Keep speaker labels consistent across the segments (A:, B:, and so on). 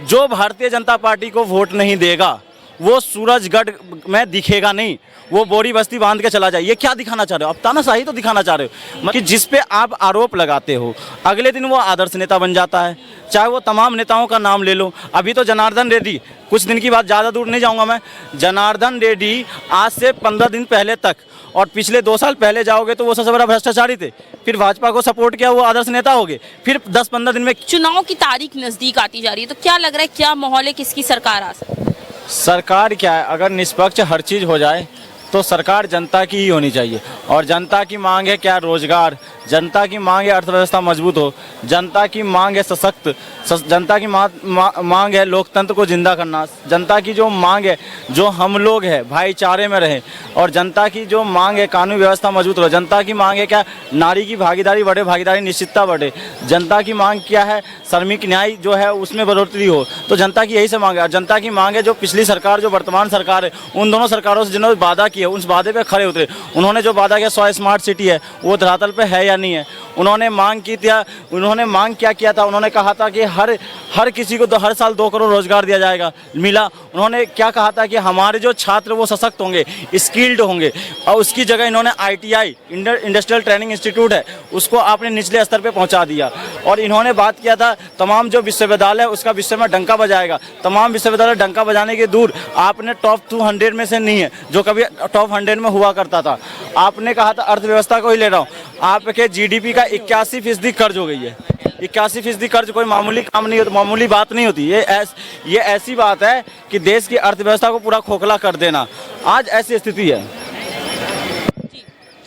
A: जो भारतीय जनता पार्टी को वोट नहीं देगा वो सूरजगढ़ में दिखेगा नहीं, वो बोरी बस्ती बांध के चला जाए। ये क्या दिखाना चाह रहे हो आप? तानाशाही तो दिखाना चाह रहे हो कि जिस पे आप आरोप लगाते हो अगले दिन वो आदर्श नेता बन जाता है। चाहे वो तमाम नेताओं का नाम ले लो। अभी तो जनार्दन रेड्डी, कुछ दिन की बात, ज़्यादा दूर नहीं जाऊंगा मैं, जनार्दन रेड्डी आज से 15 दिन पहले तक और पिछले 2 साल पहले जाओगे तो वो सबसे बड़ा भ्रष्टाचारी थे। फिर भाजपा को सपोर्ट किया, वो आदर्श नेता हो गए। फिर 10-15 दिन में
B: चुनाव की तारीख नजदीक आती जा रही है, तो क्या लग रहा है, क्या माहौल है, किसकी सरकार आ सकती है?
A: सरकार क्या है, अगर निष्पक्ष हर चीज़ हो जाए तो सरकार जनता की ही होनी चाहिए। और जनता की मांग है क्या? रोजगार। जनता की मांग है अर्थव्यवस्था मजबूत हो। जनता की मांग है सशक्त। जनता की मांग है लोकतंत्र को जिंदा करना। जनता की जो मांग है जो हम लोग हैं भाईचारे में रहें। और जनता की जो मांग है कानून व्यवस्था मजबूत हो। जनता की मांग है क्या? नारी की भागीदारी बढ़े, भागीदारी निश्चितता बढ़े। जनता की मांग क्या है? श्रमिक न्याय जो है उसमें बढ़ोतरी हो। तो जनता की यही से मांग है। और जनता की मांग है जो पिछली सरकार, जो वर्तमान सरकार है, उन दोनों सरकारों से जिन्होंने वादा किया उस वादे पे खड़े उतरे। उन्होंने जो वादा किया 100 स्मार्ट सिटी है, वो धरातल पे है या नहीं है? उन्होंने मांग की थी, उन्होंने मांग क्या किया था? उन्होंने कहा था कि हर किसी को हर साल 2 करोड़ रोजगार दिया जाएगा, मिला। उन्होंने क्या कहा था कि हमारे जो छात्र वो सशक्त होंगे, स्किल्ड होंगे। और उसकी जगह इन्होंने ITI इंडस्ट्रियल ट्रेनिंग इंस्टीट्यूट है उसको आपने निचले स्तर पे पहुंचा दिया। और इन्होंने बात किया था तमाम जो विश्वविद्यालय उसका विश्व में डंका बजाएगा। तमाम विश्वविद्यालय डंका बजाने के दूर आपने टॉप 200 में से नहीं है, जो कभी टॉप 100 में हुआ करता था। आपने कहा था अर्थव्यवस्था को ही ले रहा हूँ, आपके GDP का 81% कर्ज हो गई है। 81% कर्ज कोई मामूली काम नहीं होता, मामूली बात नहीं होती। ये ऐसी बात है कि देश की अर्थव्यवस्था को पूरा खोखला कर देना, आज ऐसी स्थिति है।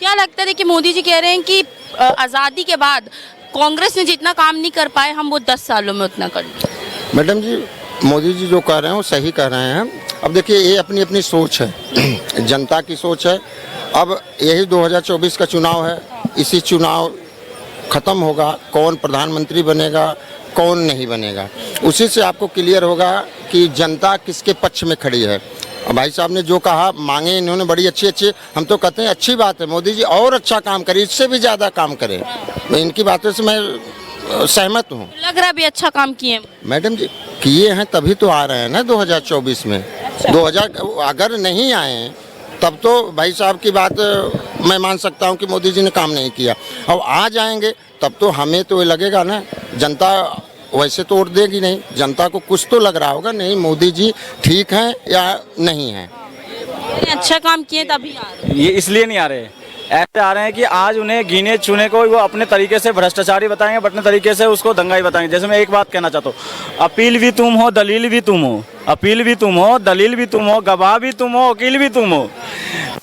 B: क्या लगता है कि मोदी जी कह रहे हैं कि आज़ादी के बाद कांग्रेस ने जितना काम नहीं कर पाए हम वो 10 सालों में उतना कर लिया?
C: मैडम जी, मोदी जी जो कह रहे हैं वो सही कह रहे हैं। अब देखिए, ये अपनी अपनी सोच है जनता की सोच है। अब यही 2024 का चुनाव है, इसी चुनाव ख़त्म होगा, कौन प्रधानमंत्री बनेगा कौन नहीं बनेगा, उसी से आपको क्लियर होगा कि जनता किसके पक्ष में खड़ी है। भाई साहब ने जो कहा, मांगे इन्होंने बड़ी अच्छी, हम तो कहते हैं अच्छी बात है, मोदी जी और अच्छा काम करे, इससे भी ज़्यादा काम करे। मैं इनकी बातों से मैं सहमत हूँ।
B: लग रहा है अभी अच्छा काम किए
C: मैडम जी, किए हैं तभी तो आ रहे हैं ना 2024 में। 2000 अगर नहीं आए तब तो भाई साहब की बात मैं मान सकता हूँ कि मोदी जी ने काम नहीं किया। अब आ जाएंगे तब तो हमें तो लगेगा ना, जनता वैसे तो वोट देगी नहीं, जनता को कुछ तो लग रहा होगा नहीं मोदी जी ठीक हैं या नहीं हैं।
B: अच्छा काम किए तभी आ रहे हैं।
A: ये इसलिए नहीं आ रहे, ऐसे आ रहे हैं कि आज उन्हें गिने चुने को वो अपने तरीके से भ्रष्टाचारी बताएंगे, अपने तरीके से उसको दंगाई बताएंगे। जैसे मैं एक बात कहना चाहता हूँ, अपील भी तुम हो दलील भी तुम हो, अपील भी तुम हो दलील भी तुम हो, गवाह भी तुम हो वकील भी तुम हो।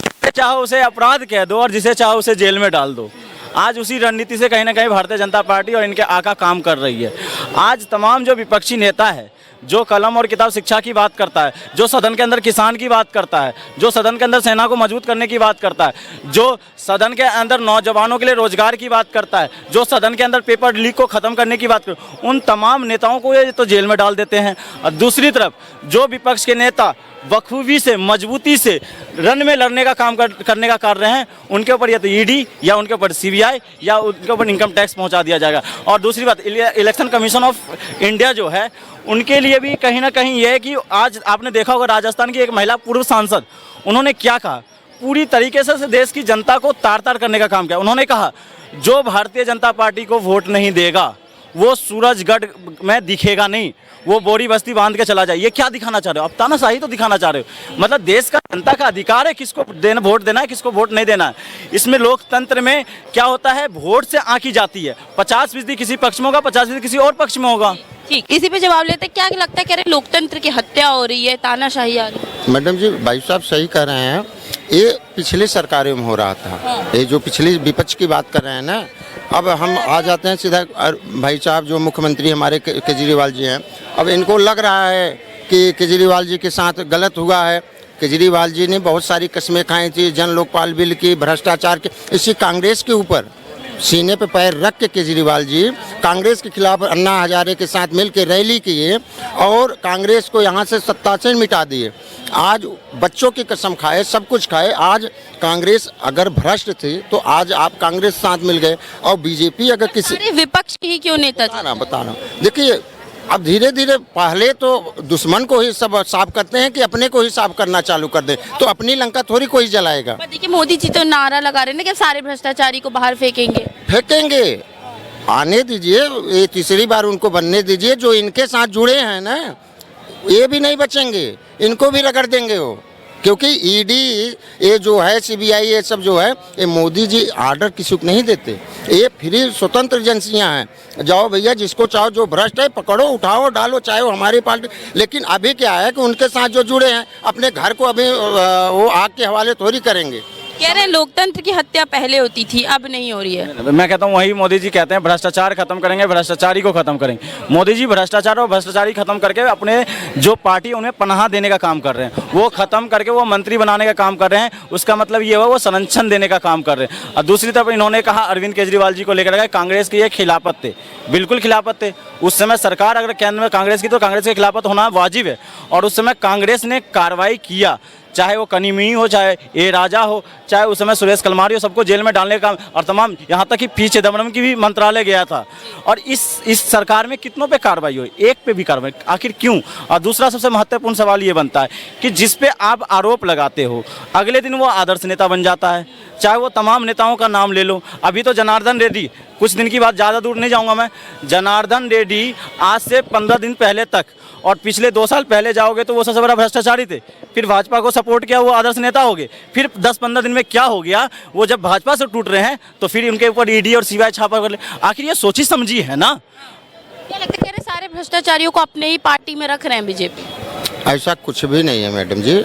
A: जिसे चाहो उसे अपराध कह दो और जिसे चाहो उसे जेल में डाल दो। आज उसी रणनीति से कहीं ना कहीं भारतीय जनता पार्टी और इनके आका काम कर रही है। आज तमाम जो विपक्षी नेता है, जो कलम और किताब शिक्षा की बात करता है, जो सदन के अंदर किसान की बात करता है, जो सदन के अंदर सेना को मजबूत करने की बात करता है, जो सदन के अंदर नौजवानों के लिए रोजगार की बात करता है, जो सदन के अंदर पेपर लीक को खत्म करने की बात करता है, उन तमाम नेताओं को ये तो जेल में डाल देते हैं। और दूसरी तरफ जो विपक्ष के नेता बखूबी से मजबूती से रन में लड़ने का काम करने का कर रहे हैं, उनके ऊपर या तो ED या उनके ऊपर CBI या उनके ऊपर इनकम टैक्स पहुंचा दिया जाएगा। और दूसरी बात, इलेक्शन कमीशन ऑफ इंडिया जो है उनके लिए भी कहीं ना कहीं ये है कि आज आपने देखा होगा राजस्थान की एक महिला पूर्व सांसद, उन्होंने क्या कहा, पूरी तरीके से देश की जनता को तार तार करने का काम किया। उन्होंने कहा जो भारतीय जनता पार्टी को वोट नहीं देगा वो सूरजगढ़ में दिखेगा नहीं, वो बोरी बस्ती बांध के चला जाए। ये क्या दिखाना चाह रहे हो आप? तानाशाही तो दिखाना चाह रहे हो। मतलब देश का जनता का अधिकार है किसको देना, वोट देना है, किसको वोट नहीं देना है। इसमें लोकतंत्र में क्या होता है, वोट से आंकी जाती है। 50% किसी पक्ष में होगा, 50% किसी और पक्ष में होगा।
B: ठीक, इसी पे जवाब लेते हैं। क्या लगता है, कह रहे लोकतंत्र की हत्या हो रही है, तानाशाही आ रही है?
C: मैडम जी, भाई साहब सही कह रहे हैं। ये पिछले सरकारों में हो रहा था। ये जो पिछली विपक्ष की बात कर रहे हैं ना, अब हम आ जाते हैं सीधा। भाई साहब जो मुख्यमंत्री हमारे केजरीवाल जी हैं, अब इनको लग रहा है कि केजरीवाल जी के साथ गलत हुआ है। केजरीवाल जी ने बहुत सारी कस्में खाई थी, जन लोकपाल बिल की, भ्रष्टाचार की। इसी कांग्रेस के ऊपर सीने पे पैर रख के केजरीवाल जी कांग्रेस के खिलाफ अन्ना हजारे के साथ मिलकर रैली किए और कांग्रेस को यहाँ से सत्ता से मिटा दिए। आज बच्चों की कसम खाए, सब कुछ खाए। आज कांग्रेस अगर भ्रष्ट थी तो आज आप कांग्रेस साथ मिल गए। और बीजेपी अगर किसी
B: विपक्ष के ही क्यों नेता
C: बता रहा देखिए, अब धीरे धीरे पहले तो दुश्मन को ही सब साफ करते हैं कि अपने को ही साफ करना चालू कर दें, तो अपनी लंका थोड़ी कोई जलाएगा।
B: पर देखिए मोदी जी तो नारा लगा रहे हैं ना कि अब सारे भ्रष्टाचारी को बाहर फेंकेंगे।
C: फेंकेंगे, आने दीजिए, ये तीसरी बार उनको बनने दीजिए। जो इनके साथ जुड़े हैं ना, ये भी नहीं बचेंगे, इनको भी रगड़ देंगे वो। क्योंकि ईडी, ये जो है सीबीआई, ये सब जो है, ये मोदी जी आर्डर किसी को नहीं देते, ये फ्री स्वतंत्र एजेंसियां हैं। जाओ भैया, जिसको चाहो, जो भ्रष्ट है पकड़ो, उठाओ, डालो, चाहे वो हमारी पार्टी। लेकिन अभी क्या है कि उनके साथ जो जुड़े हैं, अपने घर को अभी वो आग के हवाले थोड़ी करेंगे।
B: कह रहे हैं लोकतंत्र की हत्या पहले होती थी, अब नहीं हो रही है।
A: मैं कहता हूँ वही मोदी जी कहते हैं भ्रष्टाचार खत्म करेंगे, भ्रष्टाचारी को खत्म करेंगे। मोदी जी भ्रष्टाचार और भ्रष्टाचारी खत्म करके अपने जो पार्टी उन्हें पनाह देने का काम कर रहे हैं, वो खत्म करके वो मंत्री बनाने का काम कर रहे हैं। उसका मतलब ये हुआ वो संरक्षण देने का काम कर रहे हैं। और दूसरी तरफ इन्होंने कहा अरविंद केजरीवाल जी को लेकर कांग्रेस की ये खिलाफत थे, बिल्कुल खिलाफत थे। उस समय सरकार अगर केंद्र में कांग्रेस की, तो कांग्रेस की खिलाफत होना वाजिब है। और उस समय कांग्रेस ने कार्रवाई किया, चाहे वो कनीमी हो, चाहे ए राजा हो, चाहे उस समय सुरेश कलमारी हो, सबको जेल में डालने का, और तमाम यहाँ तक कि पी चिदम्बरम की भी मंत्रालय गया था। और इस सरकार में कितनों पे कार्रवाई हुई, एक पे भी कार्रवाई, आखिर क्यों? और दूसरा सबसे महत्वपूर्ण सवाल ये बनता है कि जिस पे आप आरोप लगाते हो, अगले दिन वो आदर्श नेता बन जाता है। चाहे वो तमाम नेताओं का नाम ले लो, अभी तो जनार्दन रेड्डी, कुछ दिन की बात, ज़्यादा दूर नहीं जाऊँगा मैं, जनार्दन रेड्डी आज से 15 दिन पहले तक और पिछले 2 साल पहले जाओगे तो वो सबसे बड़ा भ्रष्टाचारी थे। फिर भाजपा को सपोर्ट किया, वो आदर्श नेता हो गए। फिर 10-15 दिन में क्या हो गया, वो जब भाजपा से टूट रहे हैं तो फिर उनके ऊपर ईडी और सीबीआई छापा कर ले। आखिर ये सोची समझी है ना?
B: क्या लगता है, कह रहे सारे भ्रष्टाचारियों को अपने ही पार्टी में रख रहे हैं बीजेपी?
C: ऐसा कुछ भी नहीं है मैडम जी।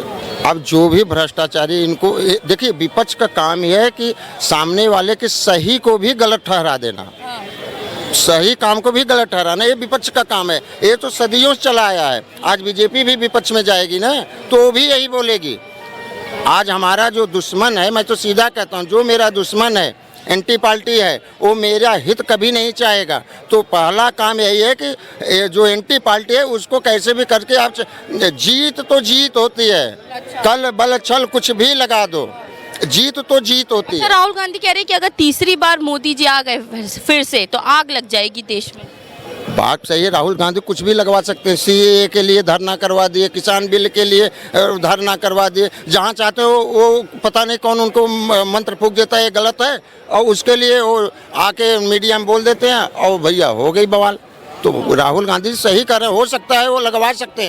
C: अब जो भी भ्रष्टाचारी, इनको देखिए, विपक्ष का काम यह है कि सामने वाले के सही को भी गलत ठहरा देना, सही काम को भी गलत ठहराना, ये विपक्ष का काम है। ये तो सदियों से चला आया है। आज बीजेपी भी विपक्ष में जाएगी ना, तो वो भी यही बोलेगी। आज हमारा जो दुश्मन है, मैं तो सीधा कहता हूँ, जो मेरा दुश्मन है, एंटी पार्टी है, वो मेरा हित कभी नहीं चाहेगा। तो पहला काम यही है कि जो एंटी पार्टी है उसको कैसे भी करके आप, जीत तो जीत होती है, कल बल छल कुछ भी लगा दो, जीत तो जीत होती है।
B: राहुल गांधी कह रहे हैं कि अगर तीसरी बार मोदी जी आ गए फिर से तो आग लग जाएगी देश में।
C: बात सही है, राहुल गांधी कुछ भी लगवा सकते हैं। सीएए के लिए धरना करवा दिए, किसान बिल के लिए धरना करवा दिए, जहाँ चाहते हो वो पता नहीं कौन उनको मंत्र फूंक देता है, ये गलत है, और उसके लिए वो आके मीडिया में बोल देते हैं और भैया हो गई बवाल। तो राहुल गांधी सही कर रहे हैं, हो सकता है वो लगवा सकते हैं।